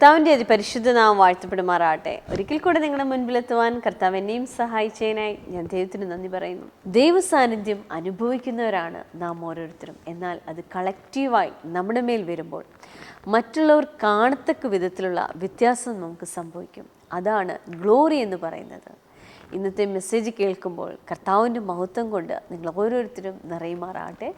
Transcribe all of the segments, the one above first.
കർത്താവിൻ്റെ അതിപരിശുദ്ധ നാമം വാഴ്ത്തപ്പെടുമാറാകട്ടെ. ഒരിക്കൽ കൂടെ നിങ്ങളുടെ മുൻപിലെത്തുവാൻ കർത്താവ് എന്നെയും സഹായിച്ചതിനായി ഞാൻ ദൈവത്തിന് നന്ദി പറയുന്നു. ദൈവസാന്നിധ്യം അനുഭവിക്കുന്നവരാണ് നാം ഓരോരുത്തരും. എന്നാൽ അത് കളക്റ്റീവായി നമ്മുടെ മേൽ വരുമ്പോൾ മറ്റുള്ളവർ കാണത്തക്ക വിധത്തിലുള്ള വ്യത്യാസം നമുക്ക് സംഭവിക്കും. അതാണ് ഗ്ലോറി എന്ന് പറയുന്നത്. ഇന്നത്തെ മെസ്സേജ് കേൾക്കുമ്പോൾ കർത്താവിൻ്റെ മഹത്വം കൊണ്ട് നിങ്ങൾ ഓരോരുത്തരും നിറയുമാറാകട്ടെ.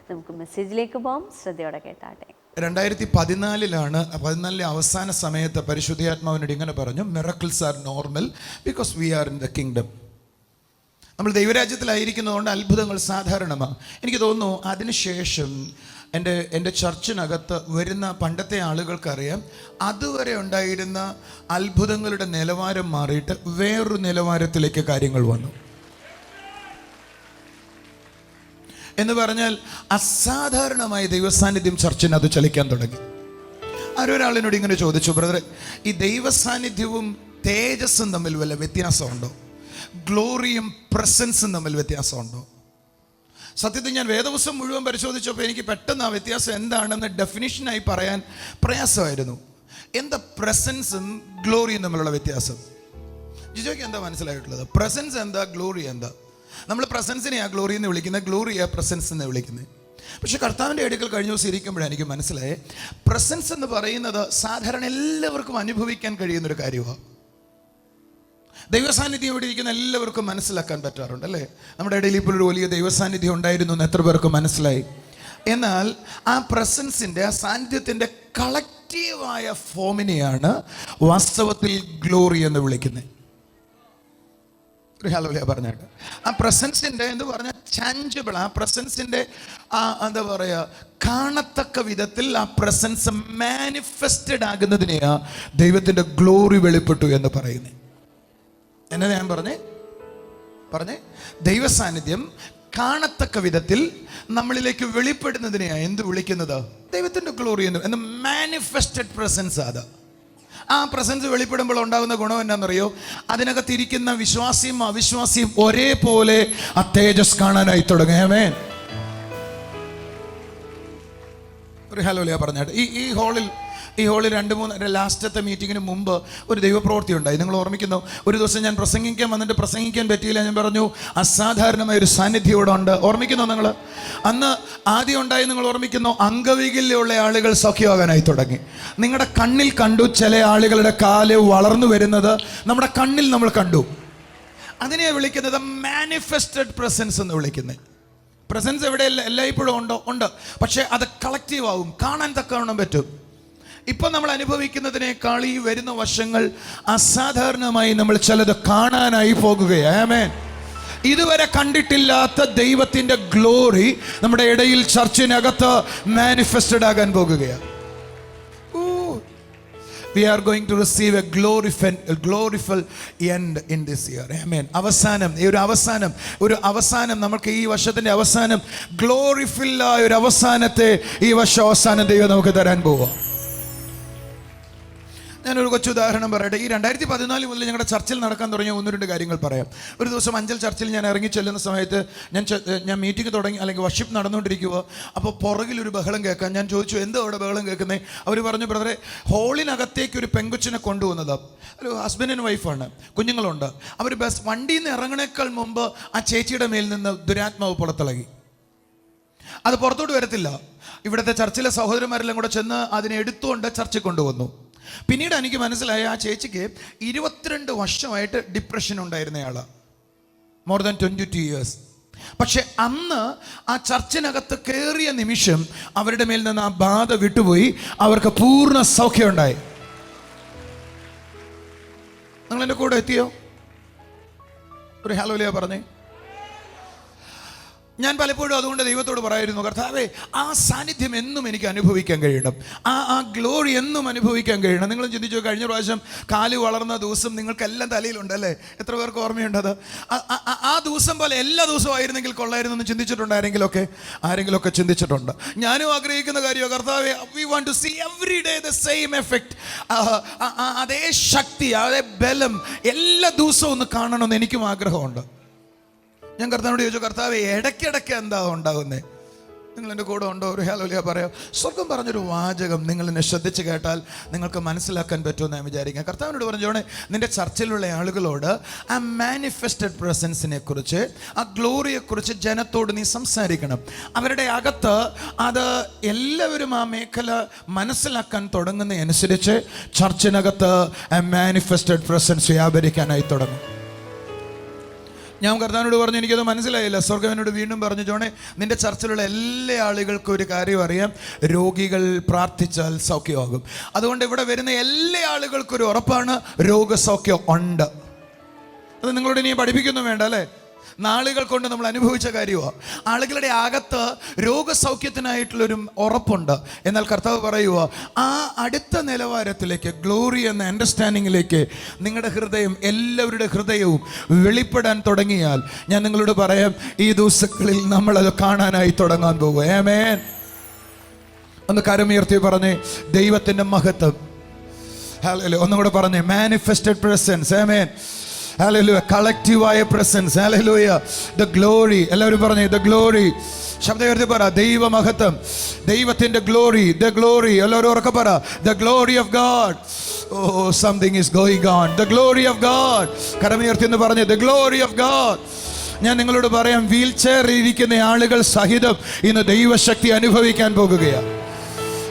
നമുക്ക് മെസ്സേജിലേക്ക് പോകാം. ശ്രദ്ധയോടെ കേട്ടാട്ടെ. 2014 അവസാന സമയത്ത് പരിശുദ്ധാത്മാവിനോട് ഇങ്ങനെ പറഞ്ഞു, miracles R normal because we are in the kingdom. നമ്മൾ ദൈവരാജ്യത്തിലായിരിക്കുന്നതുകൊണ്ട് അത്ഭുതങ്ങൾ സാധാരണമാണ്. എനിക്ക് തോന്നുന്നു അതിനുശേഷം എൻ്റെ ചർച്ചിനകത്ത് വരുന്ന പണ്ടത്തെ ആളുകൾക്കറിയാം, അതുവരെ ഉണ്ടായിരുന്ന അത്ഭുതങ്ങളുടെ നിലവാരം മാറിയിട്ട് വേറൊരു നിലവാരത്തിലേക്ക് കാര്യങ്ങൾ വന്നു. എന്ന് പറഞ്ഞാൽ അസാധാരണമായ ദൈവസാന്നിധ്യം ചർച്ചിനത് ചലിക്കാൻ തുടങ്ങി. ആരൊരാളിനോട് ഇങ്ങനെ ചോദിച്ചു, ബ്രദറെ, ഈ ദൈവസാന്നിധ്യവും തേജസ്സും തമ്മിൽ വല്ല വ്യത്യാസമുണ്ടോ? ഗ്ലോറിയും പ്രസൻസും തമ്മിൽ വ്യത്യാസമുണ്ടോ? സത്യത്തിൽ ഞാൻ വേദപുസ്തകം മുഴുവൻ പരിശോധിച്ചപ്പോൾ എനിക്ക് പെട്ടെന്ന് ആ വ്യത്യാസം എന്താണെന്ന് ഡെഫിനിഷനായി പറയാൻ പ്രയാസമായിരുന്നു. എന്താ പ്രസൻസും ഗ്ലോറിയും തമ്മിലുള്ള വ്യത്യാസം? ജിജോയ്ക്ക് എന്താ മനസ്സിലായിട്ടുള്ളത്? പ്രസൻസ് എന്താ, ഗ്ലോറി എന്താ? നമ്മൾ പ്രസൻസിനെയാണ് ഗ്ലോറി എന്ന് വിളിക്കുന്നത്, ഗ്ലോറിയാണ് പ്രസൻസ് എന്ന് വിളിക്കുന്നത്. പക്ഷെ കർത്താവിൻ്റെ അടുക്കൽ കഴിഞ്ഞ ദിവസം ഇരിക്കുമ്പോഴാണ് എനിക്ക് മനസ്സിലായേ, പ്രസൻസ് എന്ന് പറയുന്നത് സാധാരണ എല്ലാവർക്കും അനുഭവിക്കാൻ കഴിയുന്നൊരു കാര്യമാണ്. ദൈവസാന്നിധ്യം ഇവിടെ ഇരിക്കുന്ന എല്ലാവർക്കും മനസ്സിലാക്കാൻ പറ്റാറുണ്ട്, അല്ലേ? നമ്മുടെ ഇടയിൽ ഇപ്പോൾ ഒരു വലിയ ദൈവസാന്നിധ്യം ഉണ്ടായിരുന്നു എന്ന് എത്ര പേർക്ക് മനസ്സിലായി? എന്നാൽ ആ പ്രസൻസിൻ്റെ, ആ സാന്നിധ്യത്തിൻ്റെ കളക്റ്റീവായ ഫോമിനെയാണ് വാസ്തവത്തിൽ ഗ്ലോറി എന്ന് വിളിക്കുന്നത്. ഒരു ഹല്ലേലൂയ പറഞ്ഞിട്ട് ആ പ്രസൻസിൻ്റെ എന്ന് പറഞ്ഞാൽ ചാഞ്ചിബിൾ, ആ പ്രസൻസിൻ്റെ എന്താ പറയുക, കാണത്തക്ക വിധത്തിൽ ആ പ്രസൻസ് മാനിഫെസ്റ്റഡ് ആകുന്നതിനെയാ ദൈവത്തിൻ്റെ ഗ്ലോറി വെളിപ്പെട്ടു എന്ന് പറയുന്നത്. എന്നത് ഞാൻ പറഞ്ഞേ ദൈവസാന്നിധ്യം കാണത്തക്ക വിധത്തിൽ നമ്മളിലേക്ക് വെളിപ്പെടുന്നതിനെയാണ് എന്ത് വിളിക്കുന്നത്? ദൈവത്തിൻ്റെ ഗ്ലോറി എന്ന്. Manifested presence. അത് ആ പ്രസൻസ് വെളിപ്പെടുമ്പോൾ ഉണ്ടാകുന്ന ഗുണം എന്നാണെന്നറിയോ? അതിനകത്തിരിക്കുന്ന വിശ്വാസിയും അവിശ്വാസിയും ഒരേപോലെ ആ തേജസ് കാണാനായി തുടങ്ങും. ആമേൻ. ഒരു ഹല്ലേലൂയ പറഞ്ഞാട്ട് ഈ ഹോളിൽ 2-3 ലാസ്റ്റത്തെ മീറ്റിങ്ങിന് മുമ്പ് ഒരു ദൈവപ്രവൃത്തി ഉണ്ടായി. നിങ്ങൾ ഓർമ്മിക്കുന്നു? ഒരു ദിവസം ഞാൻ പ്രസംഗിക്കാൻ പറ്റിയില്ല. ഞാൻ പറഞ്ഞു, അസാധാരണമായ ഒരു സാന്നിധ്യം ഇവിടെ ഉണ്ട്. ഓർമ്മിക്കുന്നു നിങ്ങൾ? അന്ന് ആദ്യം ഉണ്ടായി, നിങ്ങൾ ഓർമ്മിക്കുന്നു? അംഗവൈകല്യമുള്ള ആളുകൾ സൗഖ്യമാകാനായി തുടങ്ങി. നിങ്ങളുടെ കണ്ണിൽ കണ്ടു, ചില ആളുകളുടെ കാല് വളർന്നു വരുന്നത് നമ്മുടെ കണ്ണിൽ നമ്മൾ കണ്ടു. അതിനെ വിളിക്കുന്നത് മാനിഫെസ്റ്റഡ് പ്രസൻസ് എന്ന് വിളിക്കുന്നത്. പ്രസൻസ് എവിടെ എല്ലായ്പ്പോഴും ഉണ്ട്, പക്ഷേ അത് കളക്റ്റീവ് ആവും, കാണാൻ തക്കവണ്ണം പറ്റും. ഇപ്പം നമ്മൾ അനുഭവിക്കുന്നതിനേക്കാൾ ഈ വരുന്ന വർഷങ്ങൾ അസാധാരണമായി നമ്മൾ ചിലത് കാണാനായി പോകുകയാണ്. ആമേൻ. ഇതുവരെ കണ്ടിട്ടില്ലാത്ത ദൈവത്തിൻ്റെ ഗ്ലോറി നമ്മുടെ ഇടയിൽ ചർച്ചിനകത്ത് മാനിഫെസ്റ്റഡ് ആകാൻ പോകുകയാണ്. We are going to receive a glorious end in this year. Amen. ഒരു അവസാനം നമുക്ക് ഈ വർഷത്തിൻ്റെ അവസാനം ഗ്ലോറിഫുൾ ആയ ഒരു അവസാനത്തെ ഈ വർഷം അവസാനം ദൈവം നമുക്ക് തരാൻ പോവാം. ഞാനൊരു കൊച്ചു ഉദാഹരണം പറയട്ടെ. ഈ 2014 മുതൽ ഞങ്ങളുടെ ചർച്ചിൽ നടക്കാൻ തുടങ്ങിയ 1-2 കാര്യങ്ങൾ പറയാം. ഒരു ദിവസം അഞ്ചൽ ചർച്ചിൽ ഞാൻ ഇറങ്ങി ചെല്ലുന്ന സമയത്ത് ഞാൻ മീറ്റിംഗ് തുടങ്ങി, അല്ലെങ്കിൽ വർഷിപ്പ് നടന്നുകൊണ്ടിരിക്കുക. അപ്പോൾ പുറകിലൊരു ബഹളം കേൾക്കാം. ഞാൻ ചോദിച്ചു, എന്താ അവിടെ ബഹളം കേൾക്കുന്നത്? അവർ പറഞ്ഞു, ബ്രദറെ, ഹോളിനകത്തേക്ക് ഒരു പെങ്കൊച്ചിനെ കൊണ്ടുവന്നത്. ഒരു ഹസ്ബൻഡ് ആൻഡ് വൈഫാണ്, കുഞ്ഞുങ്ങളുണ്ട്. അവർ വണ്ടിയിൽ നിന്ന് ഇറങ്ങണേക്കാൾ മുമ്പ് ആ ചേച്ചിയുടെ മേൽ നിന്ന് ദുരാത്മാവ് പുറത്തിളകി. അത് പുറത്തോട്ട് വരത്തില്ല. ഇവിടുത്തെ ചർച്ചിലെ സഹോദരന്മാരെല്ലാം കൂടെ ചെന്ന് അതിനെ എടുത്തുകൊണ്ട് ചർച്ചിൽ കൊണ്ടുവന്നു. പിന്നീട് എനിക്ക് മനസ്സിലായ, ആ ചേച്ചിക്ക് 22 വർഷമായിട്ട് ഡിപ്രഷൻ ഉണ്ടായിരുന്നയാള്, മോർ ദാൻ 22 years. പക്ഷെ അന്ന് ആ ചർച്ചിനകത്ത് കയറിയ നിമിഷം അവരുടെ മേൽ നിന്ന് ആ ബാധ വിട്ടുപോയി, അവർക്ക് പൂർണ്ണ സൗഖ്യം ഉണ്ടായി. നിങ്ങൾ എൻ്റെ കൂടെ എത്തിയോ? ഒരു ഹല്ലേലൂയ പറഞ്ഞേ. ഞാൻ പലപ്പോഴും അതുകൊണ്ട് ദൈവത്തോട് പറയായിരുന്നു, കർത്താവേ, ആ സാന്നിധ്യം എന്നും എനിക്ക് അനുഭവിക്കാൻ കഴിയണം, ആ ഗ്ലോറി എന്നും അനുഭവിക്കാൻ കഴിയണം. നിങ്ങളും ചിന്തിച്ചു, കഴിഞ്ഞ പ്രാവശ്യം കാല് വളർന്ന ദിവസം നിങ്ങൾക്കെല്ലാം തലയിലുണ്ടല്ലേ? എത്ര പേർക്ക് ഓർമ്മയുണ്ടത്? ആ ദിവസം പോലെ എല്ലാ ദിവസവും ആയിരുന്നെങ്കിൽ കൊള്ളായിരുന്നു എന്ന് ചിന്തിച്ചിട്ടുണ്ട് ആരെങ്കിലുമൊക്കെ ചിന്തിച്ചിട്ടുണ്ട്. ഞാനും ആഗ്രഹിക്കുന്ന കാര്യമാണ്, കർത്താവേ, we want to see every day the same effect. അതേ ശക്തി, അതേ ബലം എല്ലാ ദിവസവും ഒന്ന് കാണണമെന്ന് എനിക്കും ആഗ്രഹമുണ്ട്. ഞാൻ കർത്താവിനോട് ചോദിച്ചു, കർത്താവേ, ഇടയ്ക്കിടയ്ക്ക് എന്താ ഉണ്ടാകുന്നത്? നിങ്ങൾ എൻ്റെ കൂടെ ഉണ്ടോ? ഒരു ഹല്ലേലൂയ പറയാം. സ്വർഗം പറഞ്ഞൊരു വാചകം നിങ്ങൾ എന്നെ ശ്രദ്ധിച്ച് കേട്ടാൽ നിങ്ങൾക്ക് മനസ്സിലാക്കാൻ പറ്റുമെന്ന് ഞാൻ വിചാരിക്കാം. കർത്താവിനോട് പറഞ്ഞോണേ, നിൻ്റെ ചർച്ചിലുള്ള ആളുകളോട് ആ മാനിഫെസ്റ്റഡ് പ്രസൻസിനെ കുറിച്ച്, ആ ഗ്ലോറിയെക്കുറിച്ച് ജനത്തോട് നീ സംസാരിക്കണം. അവരുടെ അകത്ത് അത് എല്ലാവരും ആ മേഖല മനസ്സിലാക്കാൻ തുടങ്ങുന്നതനുസരിച്ച് ചർച്ചിനകത്ത് ആ മാനിഫെസ്റ്റഡ് പ്രസൻസ് വ്യാപരിക്കാനായി തുടങ്ങും. ഞാൻ കർത്താവിനോട് പറഞ്ഞു, എനിക്കത് മനസ്സിലായില്ല. സ്വർഗ്ഗം എന്നോട് വീണ്ടും പറഞ്ഞു, ജോണേ, നിന്റെ ചർച്ചിലുള്ള എല്ലാ ആളുകൾക്കും ഒരു കാര്യം അറിയാം, രോഗികൾ പ്രാർത്ഥിച്ചാൽ സൗഖ്യമാകും. അതുകൊണ്ട് ഇവിടെ വരുന്ന എല്ലാ ആളുകൾക്കും ഒരു ഉറപ്പാണ്, രോഗസൗഖ്യം ഉണ്ട്. അത് നിങ്ങളോട് ഇനി പഠിപ്പിക്കൊന്നും വേണ്ട അല്ലേ? നാളുകൾ കൊണ്ട് നമ്മൾ അനുഭവിച്ച കാര്യമാണ്. ആളുകളുടെ അകത്ത് രോഗസൗഖ്യത്തിനായിട്ടുള്ളൊരു ഉറപ്പുണ്ട്. എന്നാൽ കർത്താവ് പറയുക, ആ അടുത്ത നിലവാരത്തിലേക്ക്, ഗ്ലോറി എന്ന അണ്ടർസ്റ്റാൻഡിങ്ങിലേക്ക് നിങ്ങളുടെ ഹൃദയം, എല്ലാവരുടെ ഹൃദയവും വെളിപ്പെടാൻ തുടങ്ങിയാൽ ഞാൻ നിങ്ങളോട് പറയാം, ഈ ദിവസങ്ങളിൽ നമ്മളത് കാണാനായി തുടങ്ങാൻ പോകും. ആമേൻ. ഒന്ന് കരമുയർത്തി പറഞ്ഞേ, ദൈവത്തിൻ്റെ മഹത്വം. ഹല്ലേലൂയ. ഒന്നും കൂടെ പറഞ്ഞേ, മാനിഫെസ്റ്റഡ് പ്രസൻസ്. ആമേൻ. ഹല്ലേലൂയ. കളക്റ്റീവായ പ്രസൻസ്. ഹല്ലേലൂയ. The glory. എല്ലാവരും പറഞ്ഞേ, ദ ഗ്ലോറി. ശബ്ദം ഉയർത്തി പറ, ദൈവമഹത്വം, ദൈവത്തിന്റെ ഗ്ലോറി, ദ ഗ്ലോറി. എല്ലാവരും ഉറക്കെ പറ, the glory of God. Oh, something is going on. The glory of God. കരമുയർത്തി എന്ന് പറഞ്ഞേ, ദ ഗ്ലോറി ഓഫ് ഗോഡ്. ഞാൻ നിങ്ങളോട് പറയാം, വീൽ ചെയറിൽ ഇരിക്കുന്ന ആളുകൾ സഹിതം ഇന്ന് ദൈവശക്തി അനുഭവിക്കാൻ പോകുകയാണ്.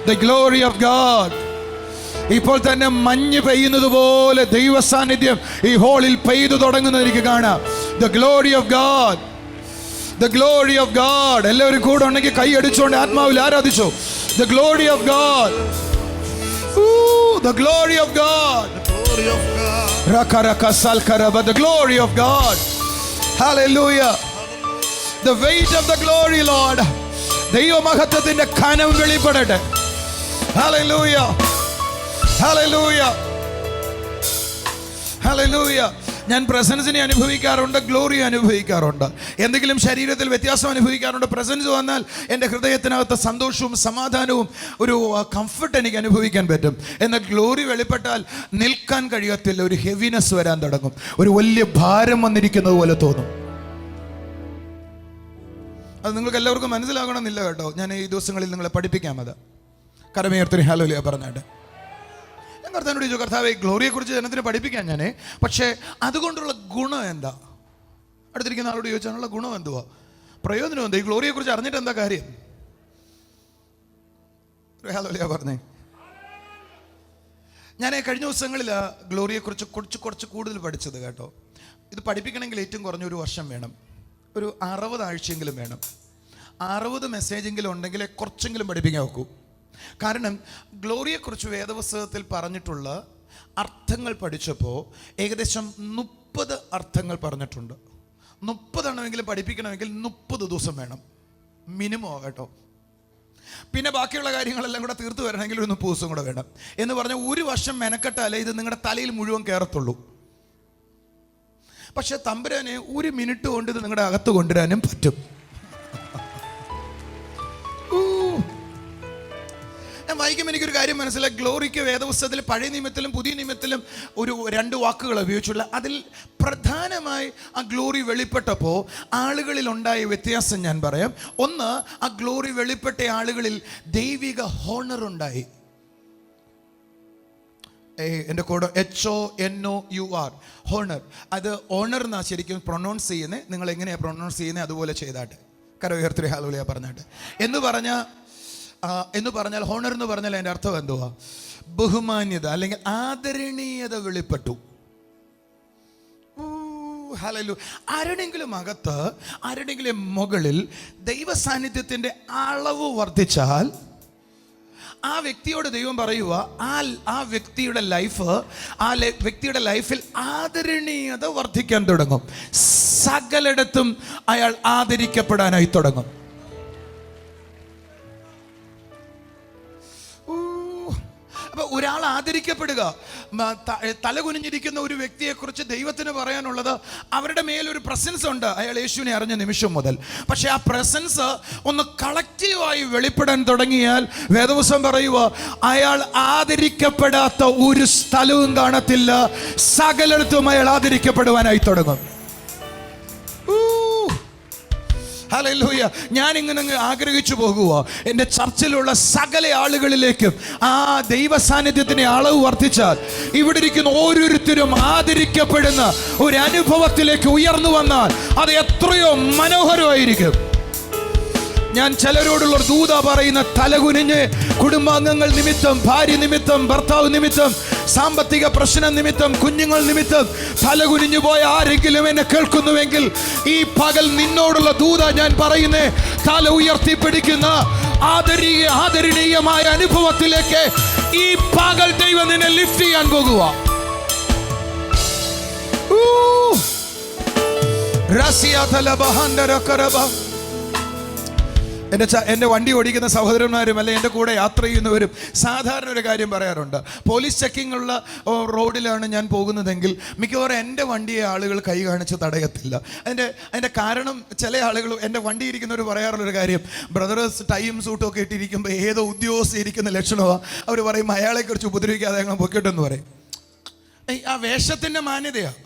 The glory of God. ഇപ്പോൾ തന്നെ മഞ്ഞ് പെയ്യുന്നത് പോലെ ദൈവ സാന്നിധ്യം ഈ ഹോളിൽ പെയ്തു തുടങ്ങുന്നത് എനിക്ക് കാണാം. The glory of God. The glory of God. എല്ലാവരും കൂടെ ഉണ്ടെങ്കിൽ കൈ അടിച്ചുകൊണ്ട് ആത്മാവിൽ ആരാധിച്ചോ. The glory of God. The glory of God. The glory of God. Hallelujah. The weight of the glory, Lord. ദൈവമഹത്വത്തിന്റെ കനം വെളിപ്പെടട്ടെ. Hallelujah. Hallelujah. Hallelujah. ഞാൻ പ്രസൻസിനെ അനുഭവിക്കാറുണ്ട്, ഗ്ലോറി അനുഭവിക്കാറുണ്ട്. എന്തെങ്കിലും ശരീരത്തിൽ വ്യത്യാസം അനുഭവിക്കാറുണ്ട്. പ്രസൻസ് വന്നാൽ എൻ്റെ ഹൃദയത്തിനകത്ത് സന്തോഷവും സമാധാനവും ഒരു കംഫർട്ട് എനിക്ക് അനുഭവിക്കാൻ പറ്റും. എന്നാൽ ഗ്ലോറി വെളിപ്പെട്ടാൽ നിൽക്കാൻ കഴിയത്തില്ല, ഒരു ഹെവിനെസ് വരാൻ തുടങ്ങും, ഒരു വലിയ ഭാരം വന്നിരിക്കുന്നത് പോലെ തോന്നും. അത് നിങ്ങൾക്ക് എല്ലാവർക്കും മനസ്സിലാകണമെന്നില്ല കേട്ടോ. ഞാൻ ഈ ദിവസങ്ങളിൽ നിങ്ങളെ പഠിപ്പിക്കാം. അത് കരമേർത്തിന് ഹല്ലേലൂയ പറഞ്ഞാട്ട് ഞാൻ കർത്താവിനോട് ചോദിച്ചു, കർത്താവേ, ഗ്ലോറിയെക്കുറിച്ച് ജനത്തിന് പഠിപ്പിക്കാൻ ഞാൻ, പക്ഷേ അതുകൊണ്ടുള്ള ഗുണം എന്താ? അടുത്തിരിക്കുന്ന ആളോട് ചോദിച്ചാലുള്ള ഗുണം എന്തുവാ, പ്രയോജനം എന്താ? ഈ ഗ്ലോറിയെക്കുറിച്ച് അറിഞ്ഞിട്ട് എന്താ കാര്യം? ഹല്ലേലൂയ പറഞ്ഞേ. ഞാൻ കഴിഞ്ഞ ദിവസങ്ങളിൽ ഗ്ലോറിയെക്കുറിച്ച് കുറച്ച് കൂടുതൽ പഠിച്ചത് കേട്ടോ. ഇത് പഠിപ്പിക്കണമെങ്കിൽ ഏറ്റവും കുറഞ്ഞ ഒരു വർഷം വേണം, ഒരു 60 ആഴ്ചയെങ്കിലും വേണം. 60 മെസ്സേജെങ്കിലും ഉണ്ടെങ്കിൽ കുറച്ചെങ്കിലും പഠിപ്പിക്കാൻ നോക്കൂ. കാരണം ഗ്ലോറിയെക്കുറിച്ച് വേദപുസ്തകത്തിൽ പറഞ്ഞിട്ടുള്ള അർത്ഥങ്ങൾ പഠിച്ചപ്പോൾ ഏകദേശം 30 അർത്ഥങ്ങൾ പറഞ്ഞിട്ടുണ്ട്. 30 എണ്ണമെങ്കിലും പഠിപ്പിക്കണമെങ്കിൽ 30 ദിവസം വേണം മിനിമം കേട്ടോ. പിന്നെ ബാക്കിയുള്ള കാര്യങ്ങളെല്ലാം കൂടെ തീർത്തു വരണമെങ്കിൽ ഒരു 30 ദിവസം കൂടെ വേണം. എന്ന് പറഞ്ഞാൽ ഒരു വർഷം മെനക്കെട്ടാലേ ഇത് നിങ്ങളുടെ തലയിൽ മുഴുവൻ കയറത്തുള്ളൂ. പക്ഷെ തമ്പുരാനെ 1 മിനിറ്റ് കൊണ്ട് ഇത് നിങ്ങളുടെ അകത്ത് കൊണ്ടുവരാനും പറ്റും. ഞാൻ വായിക്കുമ്പോൾ എനിക്കൊരു കാര്യം മനസ്സിലായി. ഗ്ലോറിക്ക് വേദപുസ്തകത്തിൽ പഴയ നിയമത്തിലും പുതിയ നിയമത്തിലും ഒരു 2 വാക്കുകൾ ഉപയോഗിച്ചുള്ള, അതിൽ പ്രധാനമായി ആ ഗ്ലോറി വെളിപ്പെട്ടപ്പോൾ ആളുകളിൽ ഉണ്ടായ വ്യത്യാസം ഞാൻ പറയാം. ഒന്ന്, ആ ഗ്ലോറി വെളിപ്പെട്ട ആളുകളിൽ ദൈവിക ഹോണർ ഉണ്ടായി. എൻ്റെ കൂടെ HONOUR, ഹോണർ. അത് ഓണർ എന്നാ ശരിക്കും പ്രൊനൗൺസ് ചെയ്യുന്നത്. നിങ്ങൾ എങ്ങനെയാണ് പ്രൊനൗൺസ് ചെയ്യുന്നത് അതുപോലെ ചെയ്താട്ടെ. കരമുയർത്തി ഹല്ലേലൂയ പറഞ്ഞാട്ടെ. എന്ന് പറഞ്ഞാൽ ഹോണർ എന്ന് പറഞ്ഞാൽ അതിൻ്റെ അർത്ഥം എന്തുവാ? ബഹുമാന്യത അല്ലെങ്കിൽ ആദരണീയത വെളിപ്പെട്ടു. ഹല്ലേലൂയ. ആരുടെങ്കിലും അകത്ത്, ആരുടെങ്കിലും മുകളിൽ ദൈവ സാന്നിധ്യത്തിൻ്റെ അളവ് വർദ്ധിച്ചാൽ ആ വ്യക്തിയോട് ദൈവം പറയുക, ആ വ്യക്തിയുടെ വ്യക്തിയുടെ ലൈഫിൽ ആദരണീയത വർദ്ധിക്കാൻ തുടങ്ങും. സകലയിടത്തും അയാൾ ആദരിക്കപ്പെടാനായി തുടങ്ങും. അപ്പൊ ഒരാൾ ആദരിക്കപ്പെടുക, തലകുനിഞ്ഞിരിക്കുന്ന ഒരു വ്യക്തിയെക്കുറിച്ച് ദൈവത്തിന് പറയാനുള്ളത്, അവരുടെ മേലൊരു പ്രസൻസ് ഉണ്ട് അയാൾ യേശുവിനെ അറിഞ്ഞ നിമിഷം മുതൽ. പക്ഷെ ആ പ്രസൻസ് ഒന്ന് കളക്റ്റീവായി വെളിപ്പെടാൻ തുടങ്ങിയാൽ വേദപുസ്തകം പറയുക, അയാൾ ആദരിക്കപ്പെടാത്ത ഒരു സ്ഥലവും കാണത്തില്ല, സകലയിടത്തും അയാൾ ആദരിക്കപ്പെടുവാനായി തുടങ്ങും. ഹല്ലേലൂയ. ഞാനിങ്ങനെ ആഗ്രഹിച്ചു പോകുക എൻ്റെ ചർച്ചിലുള്ള സകല ആളുകളിലേക്കും ആ ദൈവ സാന്നിധ്യത്തിൻ്റെ അളവ് വർദ്ധിച്ചാൽ ഇവിടെ ഇരിക്കുന്ന ഓരോരുത്തരും ആദരിക്കപ്പെടുന്ന ഒരു അനുഭവത്തിലേക്ക് ഉയർന്നു വന്നാൽ അത് എത്രയോ മനോഹരമായിരിക്കും. ഞാൻ ചിലരോടുള്ള ദൂത പറയുന്ന തലകുനിഞ്ഞ് കുടുംബാംഗങ്ങൾ നിമിത്തം, ഭാര്യ നിമിത്തം, ഭർത്താവ് നിമിത്തം, സാമ്പത്തിക പ്രശ്നം നിമിത്തം, കുഞ്ഞുങ്ങൾ നിമിത്തം തലകുനിഞ്ഞു പോയ ആരെങ്കിലും എന്നെ കേൾക്കുന്നുവെങ്കിൽ ഈ പകൽ നിന്നോടുള്ള ദൂത ഞാൻ പറയുന്നേ, തല ഉയർത്തിപ്പിടിക്കുന്ന ആദരണീയമായ അനുഭവത്തിലേക്ക് ഈ പകൽ ദൈവം നിന്നെ ലിഫ്റ്റ് ചെയ്യാൻ പോകുക. എൻ്റെ വണ്ടി ഓടിക്കുന്ന സഹോദരന്മാരും അല്ലെ എൻ്റെ കൂടെ യാത്ര ചെയ്യുന്നവരും സാധാരണ ഒരു കാര്യം പറയാറുണ്ട്. പോലീസ് ചെക്കിംഗ് ഉള്ള റോഡിലാണ് ഞാൻ പോകുന്നതെങ്കിൽ മിക്കവാറും എൻ്റെ വണ്ടിയെ ആളുകൾ കൈ കാണിച്ച് തടയത്തില്ല. അതിൻ്റെ കാരണം ചില ആളുകൾ എൻ്റെ വണ്ടി ഇരിക്കുന്നവർ പറയാറുള്ളൊരു കാര്യം, ബ്രദേഴ്സ് ടൈം സൂട്ടും ഒക്കെ ഇട്ടിരിക്കുമ്പോൾ ഏതോ ഉദ്യോഗസ്ഥ ഇരിക്കുന്ന ലക്ഷണമാണ്. അവർ പറയും അയാളെക്കുറിച്ച് ഉപദ്രവിക്കാതെ ഞങ്ങൾ പൊക്കിട്ടെന്ന് പറയും. ആ വേഷത്തിൻ്റെ മാന്യതയാണ്.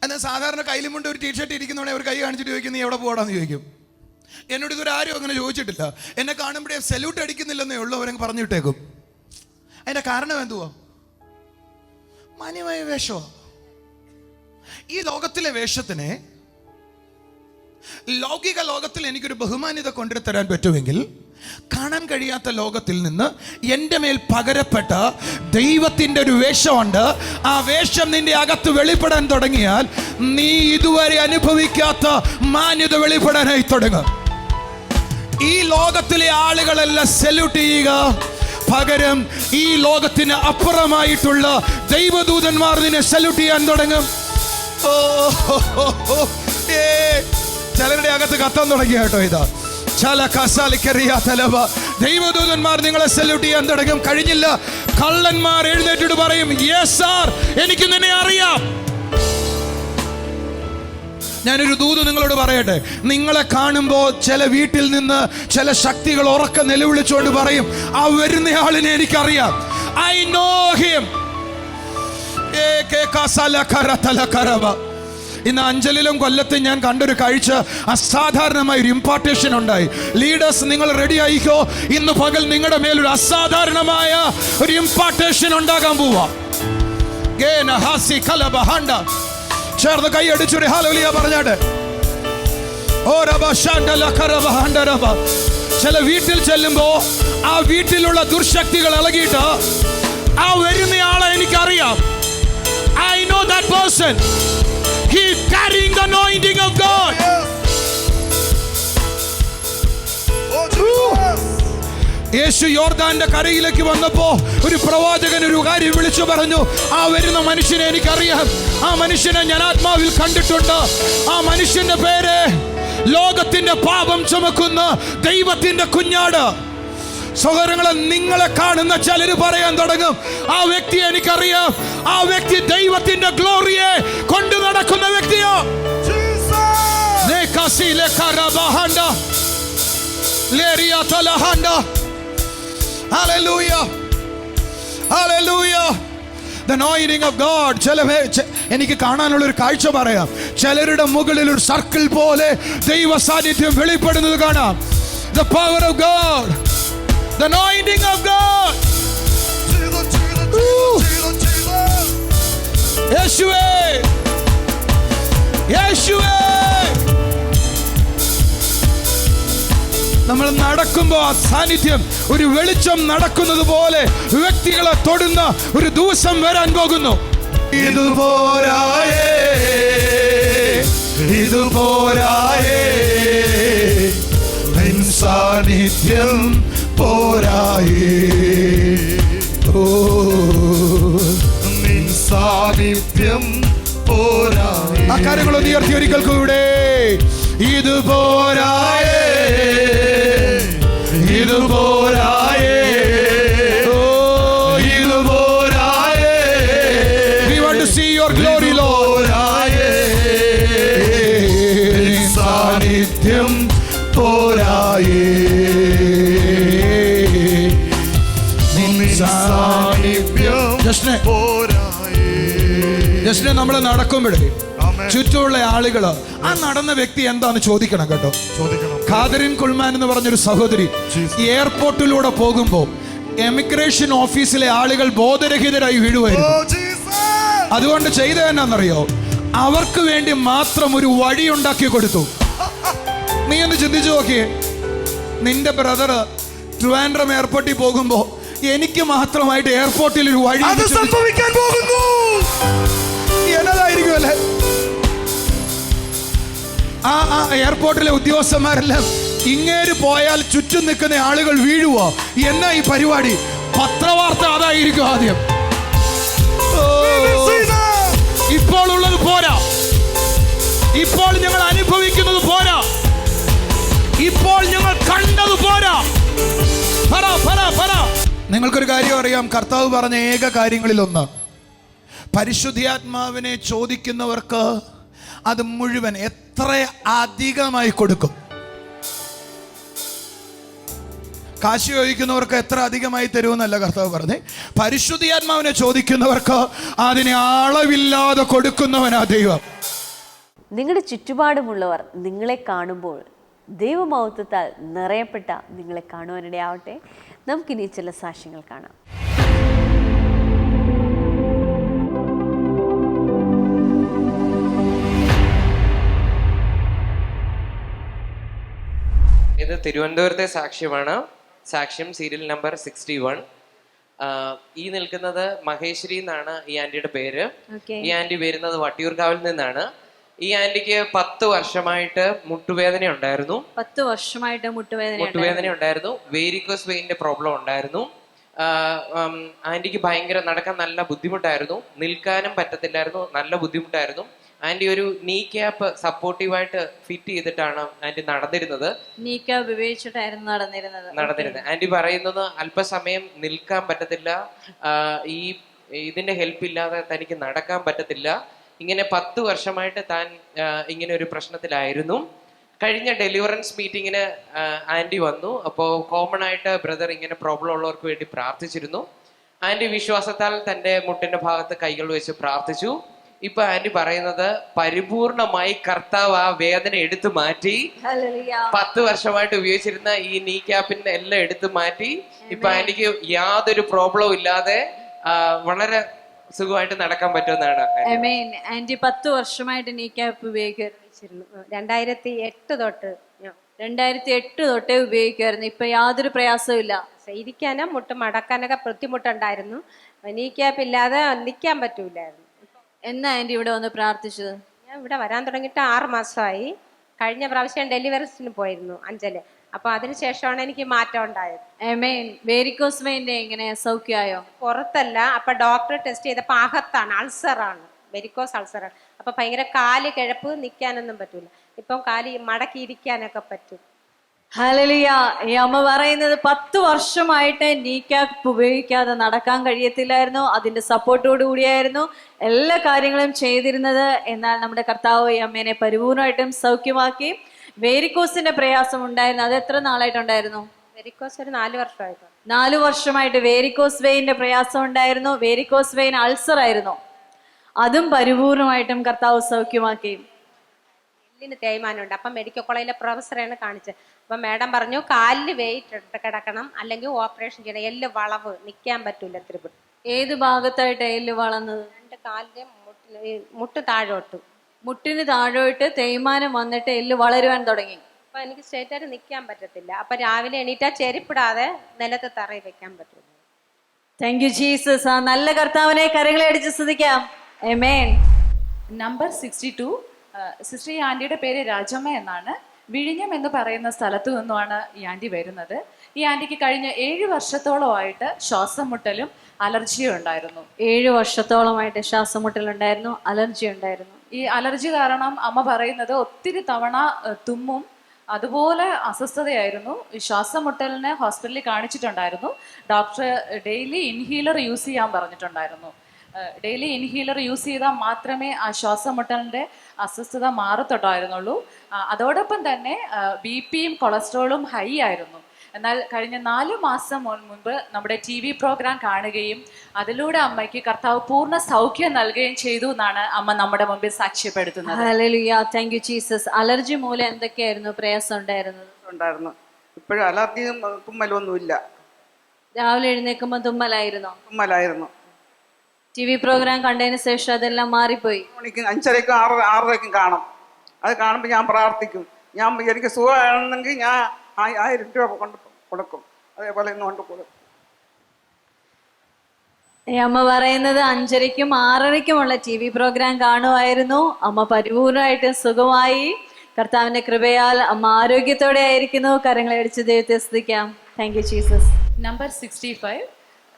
എന്നാൽ സാധാരണ കയ്യിലുമുണ്ട് ഒരു ടീഷർട്ട് ഇരിക്കുന്നവണെ അവർ കൈ കാണിച്ചിട്ട് ചോദിക്കും നീ എവിടെ പോകണമെന്ന് ചോദിക്കും. എന്നോട് ഇതൊരു ആരും അങ്ങനെ ചോദിച്ചിട്ടില്ല. എന്നെ കാണുമ്പോഴേ സല്യൂട്ട് അടിക്കുന്നില്ലെന്നേ ഉള്ളൂ അവരങ്ങ് പറഞ്ഞിട്ടേക്കും. അതിൻ്റെ കാരണം എന്തുവാ? മാന്യമായ വേഷമാണ്. ഈ ലോകത്തിലെ വേഷത്തിനെ ലൗകിക ലോകത്തിൽ എനിക്കൊരു ബഹുമാന്യത കൊണ്ടുതരാൻ പറ്റുമെങ്കിൽ കാണാൻ കഴിയാത്ത ലോകത്തിൽ നിന്ന് എൻ്റെ മേൽ പകരപ്പെട്ട ദൈവത്തിൻ്റെ ഒരു വേഷമുണ്ട്. ആ വേഷം നിന്റെ അകത്ത് വെളിപ്പെടാൻ തുടങ്ങിയാൽ നീ ഇതുവരെ അനുഭവിക്കാത്ത മാന്യത വെളിപ്പെടാനായി തുടങ്ങും. ഈ ലോകത്തിലെ ആളുകളെല്ലാം സല്യൂട്ട് ചെയ്യുക, പകരം ഈ ലോകത്തിന് അപ്പുറമായിട്ടുള്ള ദൈവദൂതന്മാർ നിന്നെ സല്യൂട്ട് ചെയ്യാൻ തുടങ്ങും. ചിലരുടെ അകത്ത് കത്താൻ തുടങ്ങിയ കേട്ടോ ഇതാ ദൈവദൂതന്മാർ നിങ്ങളെ സല്യൂട്ട് ചെയ്യാൻ തുടങ്ങും. കഴിഞ്ഞില്ല, കള്ളന്മാർ എഴുന്നേറ്റിട്ട് പറയും യെസ് സാർ, എനിക്ക് നിന്നെ അറിയാം. ഞാനൊരു ദൂത് നിങ്ങളോട് പറയട്ടെ, നിങ്ങളെ കാണുമ്പോൾ ചില വീട്ടിൽ നിന്ന് ചില ശക്തികൾ ഉറക്കെ നിലവിളിച്ചുകൊണ്ട് പറയും ആ വരുന്നയാളിനെ എനിക്കറിയാം, ഐ നോ ഹിം. ഇന്ന് അഞ്ചലിലും കൊല്ലത്തും ഞാൻ കണ്ടൊരു കാഴ്ച, അസാധാരണമായ ഒരു ഇമ്പാർട്ടേഷൻ ഉണ്ടായി. ലീഡേഴ്സ് നിങ്ങൾ റെഡി ആയിക്കോ, ഇന്ന് പകൽ നിങ്ങളുടെ മേലൊരു അസാധാരണമായ ഒരു ഇമ്പാർട്ടേഷൻ ഉണ്ടാകാൻ പോവാ. ചേർന്ന് കൈ അടിച്ചൊരു ഹല്ലേലൂയ പറഞ്ഞാട്ടെ. ചില വീട്ടിൽ ചെല്ലുമ്പോ ആ വീട്ടിലുള്ള ദുർശക്തികൾ ഇളകിയിട്ട് ആ വരുന്നയാളെ എനിക്കറിയാം, I know that person. He is carrying the anointing of God. യേശു യോർദാന്റെ കരയിലേക്ക് വന്നപ്പോ ഒരു പ്രവാചകൻ ഒരു കാര്യം വിളിച്ചു പറഞ്ഞു, ആ വരുന്ന മനുഷ്യനെ എനിക്കറിയാം, ആ മനുഷ്യനെ ഞാൻ ആത്മാവിൽ കണ്ടിട്ടുണ്ട്. ആ മനുഷ്യന്റെ പേര് ലോകത്തിന്റെ പാപം ചുമക്കുന്ന ദൈവത്തിന്റെ കുഞ്ഞാട്. സഹോദരങ്ങളെ, നിങ്ങളെ കാണുന്ന ചിലര് പറയാൻ തുടങ്ങും ആ വ്യക്തിയെ എനിക്കറിയാം, ആ വ്യക്തി ദൈവത്തിന്റെ ഗ്ലോറിയെ കൊണ്ടു നടക്കുന്ന വ്യക്തിയോ. Hallelujah. Hallelujah. The anointing of God. എനിക്ക് കാണാനുള്ള ഒരു കാഴ്ച പറയാം. ചിലരുടെ മുകളിൽ ഒരു സർക്കിൾ പോലെ ദൈവ സാന്നിധ്യം വെളിപ്പെടുന്നത് കാണാം. The power of God. The anointing of God. യേശുവേ, യേശുവേ. നമ്മൾ നടക്കുമ്പോൾ ആ സാന്നിധ്യം ഒരു വെളിച്ചം നടക്കുന്നത് പോലെ വ്യക്തികളെ തൊടുന്ന ഒരു ദിവസം വരാൻ പോകുന്നു. ഇതുപോരായേ, ഇതുപോരായേ, നിൻ സാന്നിധ്യം പോരായേ, ഓ നിൻ സാന്നിധ്യം പോരായേ. ആ കാര്യങ്ങളൊന്ന് ഉയർത്തി ഒരിക്കൽ കൂടെ. ഇതുപോരായേ, ഇതുപോരായേ, ഓ ഇതുപോരായേ. We want to see your glory, Lord. സാന്നിധ്യം പോരായേ, സാന്നിധ്യം പോരായേ. ജസ്റ്റിനെ നമ്മൾ നടക്കുമ്പോഴേ ചുറ്റുമുള്ള ആളുകള് ആ നടന്ന വ്യക്തി എന്താന്ന് ചോദിക്കണം കേട്ടോ. കാതറിൻ കുൾമാൻ എന്ന് പറഞ്ഞൊരു സഹോദരി എയർപോർട്ടിലൂടെ പോകുമ്പോ എമിഗ്രേഷൻ ഓഫീസിലെ ആളുകൾ ബോധരഹിതരായി വീഴുമായിരുന്നു. അതുകൊണ്ട് ചെയ്തത് എന്നാന്നറിയോ, അവർക്ക് വേണ്ടി മാത്രം ഒരു വഴി ഉണ്ടാക്കി കൊടുത്തു. നീ ഒന്ന് ചിന്തിച്ചു നോക്കിയേ, നിന്റെ ബ്രദർ ട്രിവാൻഡ്രം എയർപോർട്ടിൽ പോകുമ്പോ എനിക്ക് മാത്രമായിട്ട് എയർപോർട്ടിൽ ഒരു വഴി സംഭവിക്കാൻ പോകുന്നു. എന്നതായിരിക്കും അല്ലേ? ആ എയർപോർട്ടിലെ ഉദ്യോഗസ്ഥന്മാരെല്ലാം ഇങ്ങേര് പോയാൽ ചുറ്റും നിൽക്കുന്ന ആളുകൾ വീഴുവോ എന്നാ ഈ പരിപാടി? പത്രവാർത്ത അതായിരിക്കും ആദ്യം. ഇപ്പോൾ ഉള്ളത് പോരാ, ഇപ്പോൾ ഞങ്ങൾ അനുഭവിക്കുന്നത് പോരാ, ഇപ്പോൾ ഞങ്ങൾ കണ്ടത് പോരാ. നിങ്ങൾക്കൊരു കാര്യം അറിയാം, കർത്താവ് പറഞ്ഞ ഏക കാര്യങ്ങളിൽ ഒന്ന്, പരിശുദ്ധാത്മാവിനെ ചോദിക്കുന്നവർക്ക് അത് മുഴുവൻ എത്ര അധികമായി കൊടുക്കും. കാശ് ചോദിക്കുന്നവർക്ക് എത്ര അധികമായി തരുമെന്നല്ല കർത്താവ് പറഞ്ഞേ, പരിശുദ്ധാത്മാവിനെ ചോദിക്കുന്നവർക്ക് അതിനെ അളവില്ലാതെ കൊടുക്കുന്നവനാ ദൈവം. നിങ്ങളുടെ ചുറ്റുപാടുമുള്ളവർ നിങ്ങളെ കാണുമ്പോൾ ദൈവമഹത്വത്താൽ നിറയപ്പെട്ട നിങ്ങളെ കാണുവാനിടയാവട്ടെ. നമുക്കിനി ചില സാക്ഷ്യങ്ങൾ കാണാം. ഇത് തിരുവനന്തപുരത്തെ സാക്ഷ്യമാണ്. സാക്ഷ്യം സീരിയൽ നമ്പർ 61. ഈ നിൽക്കുന്നത് മഹേശ്വരി എന്നാണ് ഈ ആന്റിയുടെ പേര്. ഈ ആന്റി വരുന്നത് വട്ടിയൂർക്കാവിൽ നിന്നാണ്. ഈ ആന്റിക്ക് 10 വർഷമായിട്ട് മുട്ടുവേദന ഉണ്ടായിരുന്നു. 10 വർഷമായിട്ട് മുട്ടുവേദന ഉണ്ടായിരുന്നു. വേരിക്കോസ് വെയിന്റെ പ്രോബ്ലം ഉണ്ടായിരുന്നു. ആന്റിക്ക് ഭയങ്കര നടക്കാൻ നല്ല ബുദ്ധിമുട്ടായിരുന്നു. നിൽക്കാനും പറ്റത്തില്ലായിരുന്നു, നല്ല ബുദ്ധിമുട്ടായിരുന്നു. ആന്റി ഒരു നീ ക്യാപ്പ് സപ്പോർട്ടീവായിട്ട് ഫിറ്റ് ചെയ്തിട്ടാണ് ആന്റി നടന്നിരുന്നത്. നീ ക്യാപ്പ് ഉപയോഗിച്ചിട്ടായിരുന്നു നടന്നിരുന്നത്. ആന്റി പറയുന്നത് അല്പസമയം നിൽക്കാൻ പറ്റത്തില്ല, ഇതിന്റെ ഹെൽപ്പ് ഇല്ലാതെ തനിക്ക് നടക്കാൻ പറ്റത്തില്ല. ഇങ്ങനെ 10 വർഷമായിട്ട് താൻ ഇങ്ങനെ ഒരു പ്രശ്നത്തിലായിരുന്നു. കഴിഞ്ഞ ഡെലിവറൻസ് മീറ്റിങ്ങിന് ആന്റി വന്നു. അപ്പോൾ കോമൺ ആയിട്ട് ബ്രദർ ഇങ്ങനെ പ്രോബ്ലം ഉള്ളവർക്ക് വേണ്ടി പ്രാർത്ഥിച്ചിരുന്നു. ആന്റി വിശ്വാസത്താൽ തൻ്റെ മുട്ടിന്റെ ഭാഗത്ത് കൈകൾ വെച്ച് പ്രാർത്ഥിച്ചു. ഇപ്പൊ ആന്റി പറയുന്നത് പരിപൂർണമായി കർത്താവ് ആ വേദന എടുത്തു മാറ്റി. 10 വർഷമായിട്ട് ഉപയോഗിച്ചിരുന്ന ഈ നീ ക്യാപ്പിന്റെ എല്ലാം എടുത്തു മാറ്റി. ഇപ്പൊ ആന്റിക്ക് യാതൊരു പ്രോബ്ലവും ഇല്ലാതെ വളരെ സുഖമായിട്ട് നടക്കാൻ പറ്റുമെന്നാണ്. ആന്റി 10 വർഷമായിട്ട് നീ ക്യാപ്പ് ഉപയോഗിച്ചിരുന്നു. 2008 തൊട്ടേ ഉപയോഗിക്കുമായിരുന്നു. ഇപ്പൊ യാതൊരു പ്രയാസവും ഇല്ല. ഇരിക്കാനും മുട്ട് മടക്കാനൊക്കെ ബുദ്ധിമുട്ടുണ്ടായിരുന്നു. നീ ക്യാപ്പ് ഇല്ലാതെ നിൽക്കാൻ പറ്റൂലായിരുന്നു. എന്നാ ആന്റി ഇവിടെ വന്ന് പ്രാർത്ഥിച്ചത്? ഞാൻ ഇവിടെ വരാൻ തുടങ്ങിയിട്ട് 6 മാസമായി. കഴിഞ്ഞ പ്രാവശ്യം ഡെലിവറീസിന് പോയിരുന്നു അഞ്ചല്. അപ്പൊ അതിനുശേഷമാണ് എനിക്ക് മാറ്റം ഉണ്ടായത്. വേരിക്കോസ് വെയിന്റെ എങ്ങനെ സൗഖ്യമായോ? പുറത്തല്ല, അപ്പൊ ഡോക്ടർ ടെസ്റ്റ് ചെയ്തപ്പോ അകത്താണ്, അൾസറാണ്, വെരിക്കോസ് അൾസറാണ്. അപ്പൊ ഭയങ്കര കാല് കിഴപ്പ്, നിൽക്കാനൊന്നും പറ്റൂല. ഇപ്പം കാല് മടക്കി ഇരിക്കാനൊക്കെ പറ്റും. ഹല്ലേലൂയ. ഈ അമ്മ പറയുന്നത് 10 വർഷമായിട്ട് നീ ക്യാപ്പ് ഉപയോഗിക്കാതെ നടക്കാൻ കഴിയത്തില്ലായിരുന്നു. അതിന്റെ സപ്പോർട്ടോട് കൂടിയായിരുന്നു എല്ലാ കാര്യങ്ങളും ചെയ്തിരുന്നത്. എന്നാൽ നമ്മുടെ കർത്താവ് ഈ അമ്മേനെ പരിപൂർണമായിട്ടും സൗഖ്യമാക്കി. വേരിക്കോസിന്റെ പ്രയാസം ഉണ്ടായിരുന്നു. അത് എത്ര നാളായിട്ടുണ്ടായിരുന്നു? വെരിക്കോസ് ഒരു 4 വർഷമായിട്ട്. 4 വർഷമായിട്ട് വേരിക്കോസ് വെയിന്റെ പ്രയാസം ഉണ്ടായിരുന്നു. വേരിക്കോസ് വെയിൻ അൾസർ ആയിരുന്നു. അതും പരിപൂർണമായിട്ടും കർത്താവ് സൗഖ്യമാക്കി. എല്ലിന് തേയ്മാനമുണ്ട്. അപ്പം മെഡിക്കൽ കോളേജിലെ പ്രൊഫസറെയാണ് കാണിച്ചത്. അപ്പം മാഡം പറഞ്ഞു കാലിന് വെയിറ്റ് എടുത്ത് കിടക്കണം, അല്ലെങ്കിൽ ഓപ്പറേഷൻ ചെയ്യണം. എല്ല് വളവ്, നിൽക്കാൻ പറ്റൂല. തിരുപ്പതി ഏത് ഭാഗത്തായിട്ട് എല്ല് വളർന്നത്? 2 കാലിന്റെ മുട്ട് താഴോട്ട്, മുട്ടിന് താഴോട്ട് തേയ്മാനം വന്നിട്ട് എല്ല് വളരുവാൻ തുടങ്ങി. അപ്പൊ എനിക്ക് സ്ട്രേറ്റ് ആയിട്ട് നിൽക്കാൻ പറ്റത്തില്ല. അപ്പൊ രാവിലെ എണീറ്റാ ചെരുപ്പിടാതെ നിലത്ത് തറയിൽ വെക്കാൻ പറ്റില്ല. Thank you Jesus. ആ നല്ല കർത്താവിനെ കരങ്ങളെ അടിച്ച് സ്തുതിക്കാം. ആമേൻ. നമ്പർ 62. സിസ്റ്റർ, ഈ ആന്റിയുടെ പേര് രാജമ്മ എന്നാണ്. വിഴിഞ്ഞം എന്ന് പറയുന്ന സ്ഥലത്തു നിന്നുമാണ് ഈ ആന്റി വരുന്നത്. ഈ ആന്റിക്ക് കഴിഞ്ഞ 7 വർഷത്തോളമായിട്ട് ശ്വാസം മുട്ടലും അലർജിയും ഉണ്ടായിരുന്നു. 7 വർഷത്തോളമായിട്ട് ശ്വാസം മുട്ടലുണ്ടായിരുന്നു, അലർജി ഉണ്ടായിരുന്നു. ഈ അലർജി കാരണം അമ്മ പറയുന്നത് ഒത്തിരി തവണ തുമ്മും, അതുപോലെ അസ്വസ്ഥതയായിരുന്നു. ഈ ശ്വാസം മുട്ടലിനെ ഹോസ്പിറ്റലിൽ കാണിച്ചിട്ടുണ്ടായിരുന്നു. ഡോക്ടർ ഡെയിലി ഇൻഹീലർ യൂസ് ചെയ്യാൻ പറഞ്ഞിട്ടുണ്ടായിരുന്നു. ഡെയിലി ഇൻഹീലർ യൂസ് ചെയ്താൽ മാത്രമേ ആ ശ്വാസം മുട്ടലിൻ്റെ അസ്വസ്ഥത മാറത്തുണ്ടായിരുന്നുള്ളൂ. അതോടൊപ്പം തന്നെ BP യും കൊളസ്ട്രോളും ഹൈ ആയിരുന്നു. എന്നാൽ കഴിഞ്ഞ 4 മാസം മുൻപ് നമ്മുടെ TV പ്രോഗ്രാം കാണുകയും അതിലൂടെ അമ്മയ്ക്ക് കർത്താവ് പൂർണ്ണ സൗഖ്യം നൽകുകയും ചെയ്തു എന്നാണ് അമ്മ നമ്മുടെ മുമ്പിൽ സാക്ഷ്യപ്പെടുത്തുന്നത്. ഹല്ലേലൂയ. Thank you Jesus. അലർജി മൂലം എന്തൊക്കെയായിരുന്നു പ്രയാസം ഉണ്ടായിരുന്നു. ഇപ്പോഴും അലർജിയും തുമ്മലൊന്നും ഇല്ല. രാവിലെ എഴുന്നേൽക്കുമ്പോൾ തുമ്മലായിരുന്നു. TV പ്രോഗ്രാം കണ്ടതിന് ശേഷം അതെല്ലാം മാറിപ്പോയി. 5:30ക്കും 6:30ക്കും കാണും. അത് കാണുമ്പോൾ ഞാൻ പ്രാർത്ഥിക്കും. എനിക്ക് സുഖമാണെന്നെങ്കിൽ ഞാൻ 1000 രൂപ കൊണ്ട് കൊടുക്കും. അതേപോലെ ഇന്ന് കൊണ്ട് കൊടുക്കും. അമ്മ പറയുന്നത് 5:30ക്കും 6:30ക്കുമുള്ള TV പ്രോഗ്രാം കാണുമായിരുന്നു. അമ്മ പരിപൂർണമായിട്ടും സുഖമായി. കർത്താവിന്റെ കൃപയാൽ അമ്മ ആരോഗ്യത്തോടെ ആയിരിക്കുന്നു. കരങ്ങളെ അടിച്ച് ദൈവത്തെ സ്തുതിക്കാം. Thank you Jesus. Number 65.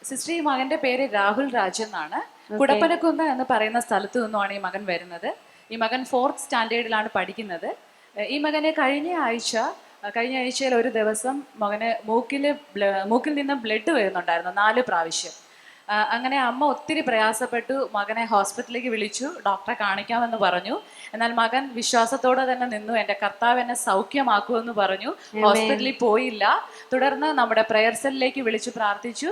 Sister, ഈ മകന്റെ പേര് രാഹുൽ രാജ് എന്നാണ്. കുടപ്പനക്കുന്ന് എന്ന് പറയുന്ന സ്ഥലത്തു നിന്നുമാണ് ഈ മകൻ വരുന്നത്. ഈ മകൻ 4th സ്റ്റാൻഡേർഡിലാണ് പഠിക്കുന്നത്. ഈ മകന് കഴിഞ്ഞ ആഴ്ചയിൽ ഒരു ദിവസം മകന് മൂക്കിൽ നിന്ന് ബ്ലഡ് വരുന്നുണ്ടായിരുന്നു 4 പ്രാവശ്യം. അങ്ങനെ അമ്മ ഒത്തിരി പ്രയാസപ്പെട്ടു. മകനെ ഹോസ്പിറ്റലിലേക്ക് വിളിച്ചു, ഡോക്ടറെ കാണിക്കാമെന്ന് പറഞ്ഞു. എന്നാൽ മകൻ വിശ്വാസത്തോടെ തന്നെ നിന്നു. എൻ്റെ കർത്താവ് എന്നെ സൗഖ്യമാക്കുമെന്ന് പറഞ്ഞു. ഹോസ്പിറ്റലിൽ പോയില്ല. തുടർന്ന് നമ്മുടെ പ്രയർ സെല്ലിലേക്ക് വിളിച്ചു പ്രാർത്ഥിച്ചു.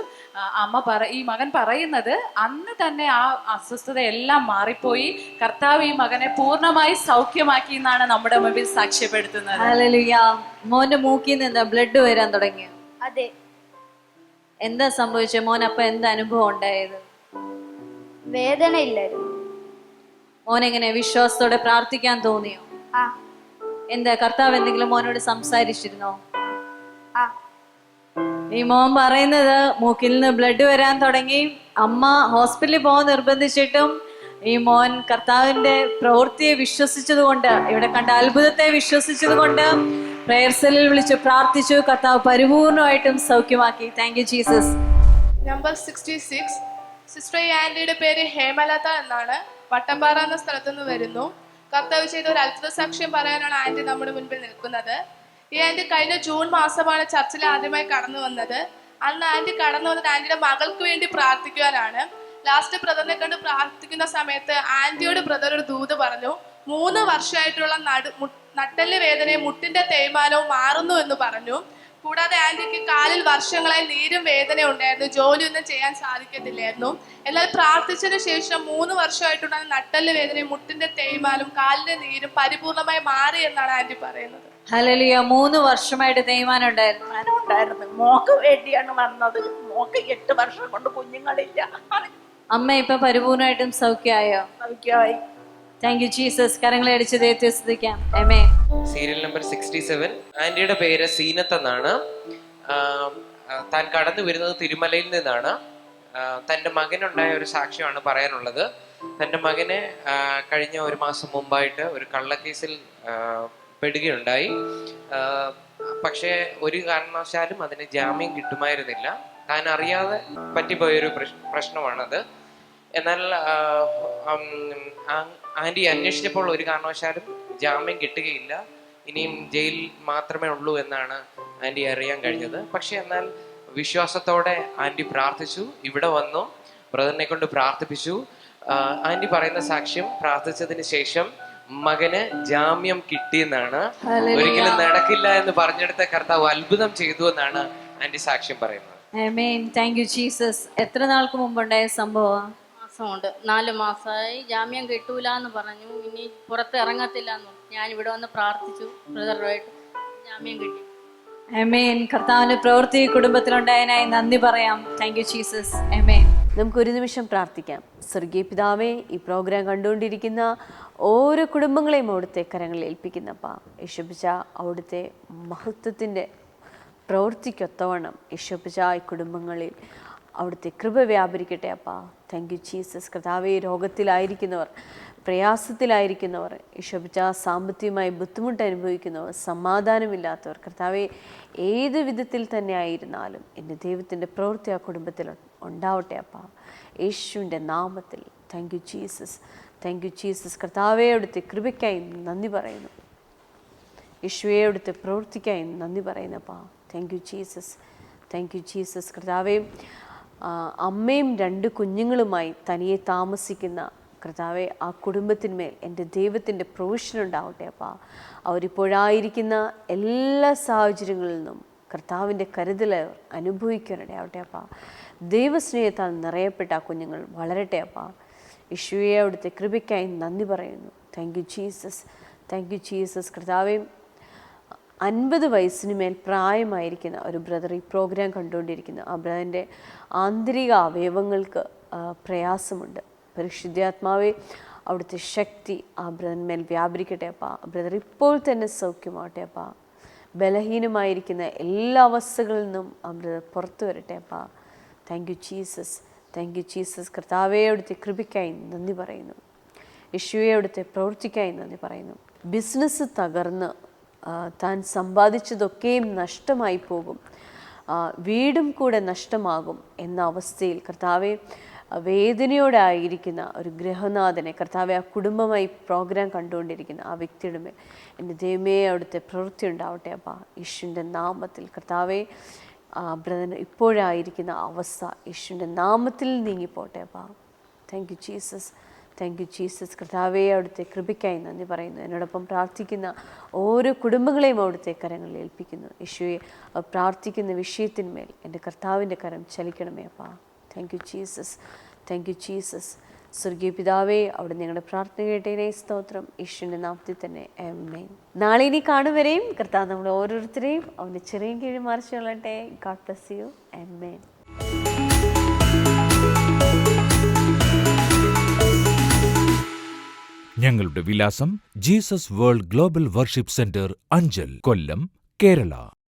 ഈ മകൻ പറയുന്നത് അന്ന് തന്നെ ആ അസ്വസ്ഥതയെല്ലാം മാറിപ്പോയി. കർത്താവ് ഈ മകനെ പൂർണ്ണമായി സൗഖ്യമാക്കി എന്നാണ് നമ്മുടെ മുമ്പിൽ സാക്ഷ്യപ്പെടുത്തുന്നത്. ഹല്ലേലൂയ. മോന്റെ മൂക്കിൽ നിന്ന് ബ്ലഡ് വരാൻ തുടങ്ങി. അതെ. എന്താ സംഭവിച്ചത് മോൻ? അപ്പൊ എന്താ അനുഭവം ഉണ്ടായത്? വേദന ഇല്ലായിരുന്നു. മോൻ എങ്ങനെ വിശ്വാസത്തോടെ പ്രാർത്ഥിക്കാൻ തോന്നിയോ? ആ എന്താ കർത്താവ് എന്തെങ്കിലും മോനോട് സംസാരിച്ചിരുന്നോ? ആ ഈ മോൻ പറയുന്നത് മൂക്കിൽ നിന്ന് ബ്ലഡ് വരാൻ തുടങ്ങി. അമ്മ ഹോസ്പിറ്റലിൽ പോകാൻ നിർബന്ധിച്ചിട്ടും ഈ മോൻ കർത്താവിന്റെ പ്രവൃത്തിയെ വിശ്വസിച്ചത് കൊണ്ട്, ഇവിടെ കണ്ട അത്ഭുതത്തെ വിശ്വസിച്ചത് കൊണ്ട് പ്രയർ സെല്ലിൽ വിളിച്ച് പ്രാർത്ഥിച്ചു. കർത്താവ് പരിപൂർണമായിട്ടും സൗഖ്യമാക്കി. Thank you Jesus. Number 66. Sister, ഈ ആന്റിയുടെ പേര് ഹേമലത എന്നാണ്. വട്ടമ്പാറ എന്ന സ്ഥലത്തു നിന്ന് വരുന്നു. കർത്താവ് ചെയ്ത ഒരു അത്ഭുത സാക്ഷ്യം പറയാനാണ് ആന്റി നമ്മുടെ മുൻപിൽ നിൽക്കുന്നത്. ഈ ആന്റി കഴിഞ്ഞ ജൂൺ മാസമാണ് ചർച്ചിൽ ആദ്യമായി കടന്നു വന്നത്. അന്ന് ആന്റി കടന്നു വന്നത് ആന്റിയുടെ മകൾക്ക് വേണ്ടി പ്രാർത്ഥിക്കുവാനാണ്. ലാസ്റ്റ് ബ്രദറിനെ കണ്ട് പ്രാർത്ഥിക്കുന്ന സമയത്ത് ആന്റിയോട് ബ്രദർ ഒരു ദൂത് പറഞ്ഞു. 3 വർഷമായിട്ടുള്ള നട്ടെല്ല് വേദനയും മുട്ടിന്റെ തേയ്മാനവും മാറുന്നു എന്ന് പറഞ്ഞു. കൂടാതെ ആന്റിക്ക് കാലിൽ വർഷങ്ങളായി നീരും വേദന ഉണ്ടായിരുന്നു. ജോലിയൊന്നും ചെയ്യാൻ സാധിക്കത്തില്ലായിരുന്നു. എന്നാൽ പ്രാർത്ഥിച്ചതിന് ശേഷം 3 വർഷമായിട്ടുള്ള നട്ടെല്ല് വേദനയും മുട്ടിന്റെ തേയ്മാനും കാലിന്റെ നീരും പരിപൂർണമായി മാറി എന്നാണ് ആന്റി പറയുന്നത്. ഹല്ലേലൂയ. 3 വർഷമായിട്ട് തേയ്മാനം ഉണ്ടായിരുന്നു. മോക്ക് വേണ്ടിയാണ് വന്നത്. മോക്ക് 8 വർഷം കൊണ്ട് കുഞ്ഞുങ്ങളില്ല. അമ്മ ഇപ്പൊ പരിപൂർണമായിട്ടും സൗഖ്യമായോ? സൗഖ്യമായി. Thank you Jesus. കരങ്ങളെ അടിച്ച് ദൈവത്തെ സ്തുതിക്കാം. ആമേൻ. Serial number 67. ആന്റിയുടെ പേര് സീനത്ത് എന്നാണ്. താൻ കടന്നു വരുന്നത് തിരുമലയിൽ നിന്നാണ്. തൻ്റെ മകനുണ്ടായ ഒരു സാക്ഷ്യമാണ് പറയാനുള്ളത്. തൻ്റെ മകനെ കഴിഞ്ഞ 1 മാസം മുമ്പായിട്ട് ഒരു കള്ളക്കേസിൽ പെടുകയുണ്ടായി. പക്ഷേ ഒരു കാരണവശാലും അതിന് ജാമ്യം കിട്ടുമായിരുന്നില്ല. താൻ അറിയാതെ പറ്റിപ്പോയൊരു പ്രശ്നമാണത്. എന്നാൽ ആന്റി അന്വേഷിച്ചപ്പോൾ ഒരു കാരണവശാലും ജാമ്യം കിട്ടുകയില്ല, ഇനിയും ജയിൽ മാത്രമേ ഉള്ളൂ എന്നാണ് ആന്റി അറിയാൻ കഴിഞ്ഞത്. പക്ഷെ എന്നാൽ വിശ്വാസത്തോടെ ആന്റി പ്രാർത്ഥിച്ചു. ഇവിടെ വന്നു ബ്രദറിനെ കൊണ്ട് പ്രാർത്ഥിപ്പിച്ചു. ആന്റി പറയുന്ന സാക്ഷ്യം, പ്രാർത്ഥിച്ചതിന് ശേഷം മകന് ജാമ്യം കിട്ടിയെന്നാണ്. ഒരിക്കലും നടക്കില്ല എന്ന് പറഞ്ഞെടുത്ത കർത്താവ് അത്ഭുതം ചെയ്തു എന്നാണ് ആന്റി സാക്ഷ്യം പറയുന്നത്. ആമേൻ. Thank you Jesus. എത്ര നാൾക്ക് മുമ്പുണ്ടായ സംഭവം? മാസമുണ്ട്. 4 മാസമായി. ജാമ്യം കിട്ടൂല എന്ന് പറഞ്ഞു. ഇനി പുറത്ത് ഇറങ്ങത്തില്ല എന്ന് പറഞ്ഞു. ഞാൻ ഇവിടെ വന്ന് പ്രാർത്ഥിച്ചു ബ്രദറുമായിട്ട്. ജാമ്യം കിട്ടി. ആമേൻ. കർത്താവിന്റെ പ്രവൃത്തി കുടുംബത്തിലുണ്ടായതിനായി നന്ദി പറയാം. Thank you Jesus. ആമേൻ. നമുക്കൊരു നിമിഷം പ്രാർത്ഥിക്കാം. സ്വർഗീയ പിതാവേ, ഈ പ്രോഗ്രാം കണ്ടുകൊണ്ടിരിക്കുന്ന ഓരോ കുടുംബങ്ങളെയും അവിടുത്തെ കരങ്ങളിൽ ഏൽപ്പിക്കുന്നപ്പാ. യേശുപിച്ച അവിടുത്തെ മഹത്വത്തിൻ്റെ പ്രവൃത്തിക്കൊത്തവണ്ണം യേശുപിച്ച ഈ കുടുംബങ്ങളിൽ അവിടുത്തെ കൃപ വ്യാപരിക്കട്ടെ അപ്പാ. Thank you Jesus. കർത്താവേ, രോഗത്തിലായിരിക്കുന്നവർ, പ്രയാസത്തിലായിരിക്കുന്നവർ, യേശുപിച്ച സാമ്പത്തികമായി ബുദ്ധിമുട്ട് അനുഭവിക്കുന്നവർ, സമാധാനമില്ലാത്തവർ, കർത്താവെ ഏത് വിധത്തിൽ തന്നെ ആയിരുന്നാലും എൻ്റെ ദൈവത്തിൻ്റെ പ്രവൃത്തി ആ കുടുംബത്തിൽ ഉണ്ടാവട്ടെ അപ്പാ, യേശുവിൻ്റെ നാമത്തിൽ. Thank you Jesus. Thank you Jesus. കർത്താവെ, അവിടുത്തെ കൃപയ്ക്കായി നന്ദി പറയുന്നു. യേശുവെ, അവിടുത്തെ പ്രവൃത്തിക്കായി നന്ദി പറയുന്നപ്പാ. Thank you Jesus. Thank you Jesus. കർത്താവെ, അമ്മയും 2 കുഞ്ഞുങ്ങളുമായി തനിയെ താമസിക്കുന്ന കർത്താവെ, ആ കുടുംബത്തിന്മേൽ എൻ്റെ ദൈവത്തിൻ്റെ പ്രൊവിഷൻ ഉണ്ടാവട്ടെ അപ്പാ. അവരിപ്പോഴായിരിക്കുന്ന എല്ലാ സാഹചര്യങ്ങളിൽ നിന്നും കർത്താവിൻ്റെ കരുതൽ അനുഭവിക്കാനിടയാവട്ടെ അപ്പാ. ദൈവസ്നേഹത്താൽ നിറയപ്പെട്ട ആ കുഞ്ഞുങ്ങൾ വളരട്ടെ അപ്പാ. യേശുവേ, അവിടുത്തെ കൃപയ്ക്കായി നന്ദി പറയുന്നു. Thank you Jesus, thank you Jesus. കർത്താവേ, 50 വയസ്സിന് മേൽ പ്രായമായിരിക്കുന്ന ഒരു ബ്രദർ ഈ പ്രോഗ്രാം കണ്ടുകൊണ്ടിരിക്കുന്ന ആ ബ്രദറിൻ്റെ ആന്തരിക അവയവങ്ങൾക്ക് പ്രയാസമുണ്ട്. പരിശുദ്ധാത്മാവേ, അവിടുത്തെ ശക്തി ആ ബ്രദറിന്മേൽ വ്യാപരിക്കട്ടെ അപ്പാ. ബ്രദർ ഇപ്പോൾ തന്നെ സൗഖ്യമാവട്ടെ അപ്പാ. ബലഹീനമായിരിക്കുന്ന എല്ലാ അവസ്ഥകളിൽ നിന്നും ആ ബ്രദർ പുറത്തു വരട്ടെ അപ്പാ. Thank you Jesus, thank you Jesus. കർത്താവേ, അവിടുത്തെ കൃപയ്ക്കായി നന്ദി പറയുന്നു. യേശുവേ, അവിടുത്തെ പ്രവൃത്തിക്കായി നന്ദി പറയുന്നു. ബിസിനസ് തകർന്ന് താൻ സമ്പാദിച്ചതൊക്കെയും നഷ്ടമായി പോകും, വീടും കൂടെ നഷ്ടമാകും എന്ന അവസ്ഥയിൽ കർത്താവെ വേദനയോടായിരിക്കുന്ന ഒരു ഗൃഹനാഥനെ, കർത്താവെ ആ കുടുംബമായി പ്രോഗ്രാം കണ്ടുകൊണ്ടിരിക്കുന്ന ആ വ്യക്തിയുടെ മേൽ എൻ്റെ ദൈവമേ അവിടുത്തെ പ്രവൃത്തി ഉണ്ടാവട്ടെ അപ്പാ. യേശുവിൻ്റെ നാമത്തിൽ കർത്താവെ ബ്രദർ ഇപ്പോഴായിരിക്കുന്ന അവസ്ഥ യേശുവിൻ്റെ നാമത്തിൽ നീങ്ങിപ്പോട്ടെ അപ്പാ. Thank you Jesus, thank you Jesus. കർത്താവേ, അവിടുത്തെ കൃപയ്ക്കായി നന്ദി പറയുന്നു. എന്നോടൊപ്പം പ്രാർത്ഥിക്കുന്ന ഓരോ കുടുംബങ്ങളെയും അവിടുത്തെ കരങ്ങളിൽ ഏൽപ്പിക്കുന്നു. യേശുവെ, പ്രാർത്ഥിക്കുന്ന വിഷയത്തിന്മേൽ എൻ്റെ കർത്താവിൻ്റെ കരം ചലിക്കണമേ അപ്പാ. Thank you Jesus, thank you Jesus. സ്വർഗീയ പിതാവേ, അവിടെ നിങ്ങളുടെ പ്രാർത്ഥന കേട്ടതിനെ സ്തോത്രം. യേശുവിൻ്റെ നാമത്തിൽ തന്നെ ആമേൻ. നാളെ ഇനി കാണുവരെയും കർത്താവ് നമ്മൾ ഓരോരുത്തരെയും അവൻ്റെ ചെറിയ കീഴിൽ മറിച്ചു കൊള്ളട്ടെ. God bless you. ആമേൻ. ഞങ്ങളുടെ വിലാസം Jesus World Global Worship Centre, Anchal, Kollam, Kerala.